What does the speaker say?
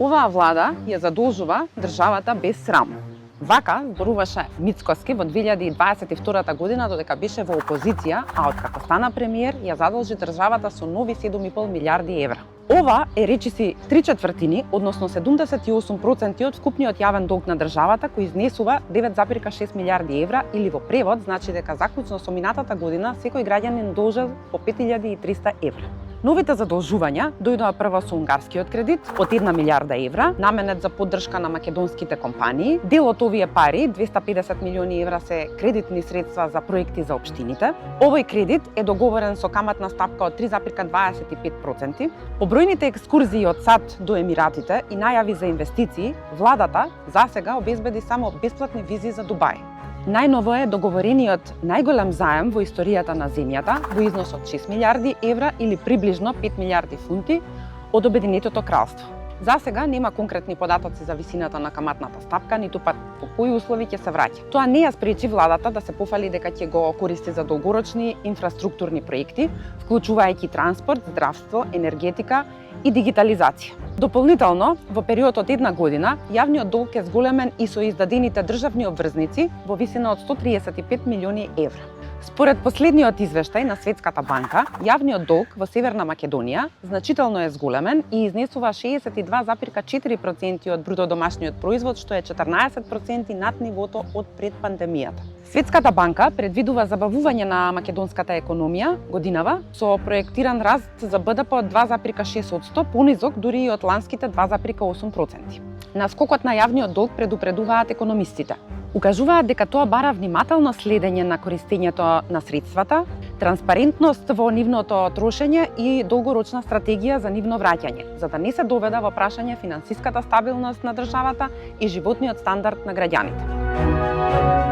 Оваа влада ја задолжува државата без срам. Вака зборуваше Мицкоски во 2022 година додека беше во опозиција, а откако стана премиер, ја задолжи државата со нови 7,5 милиарди евра. Ова е речиси 3/4, односно 78% од вкупниот јавен долг на државата, кој изнесува 9,6 милиарди евра, или во превод значи дека заклучно со минатата година секој граѓанин должел по 5300 евра. Новите задолжувања дојдоа прво со унгарскиот кредит од 1 милиарда евра, наменет за поддршка на македонските компании. Дел од овие пари, 250 милиони евра, се кредитни средства за проекти за општините. Овој кредит е договорен со каматна стапка од 3,25%. По бројните екскурзии од САД до Емиратите и најави за инвестиции, владата засега обезбеди само бесплатни визи за Дубај. Најново е договорениот најголем заем во историјата на земјата во износ од 6 милиарди евра или приближно 5 милиарди фунти од Обединетото кралство. Засега нема конкретни податоци за висината на каматната стапка, ниту пат по кои услови ќе се враќа. Тоа не ја спречи владата да се пофали дека ќе го користи за долгорочни инфраструктурни проекти, вклучувајќи транспорт, здравство, енергетика и дигитализација. Дополнително, во период од една година, јавниот долг е зголемен и со издадените државни обврзници во висина од 135 милиони евра. Според последниот извештај на Светската банка, јавниот долг во Северна Македонија значително е зголемен и изнесува 62,4% од бруто домашниот производ, што е 14% над нивото од пред пандемијата. Светската банка предвидува забавување на македонската економија годинава со проектиран раст за БДП од 2,6%, понизок дури и од ланските 2,8%. Наскокот на јавниот долг предупредуваат економистите. Укажуваат дека тоа бара внимателно следење на користењето на средствата, транспарентност во нивното трошење и долгорочна стратегија за нивно враќање, за да не се доведа во прашање финансиската стабилност на државата и животниот стандард на граѓаните.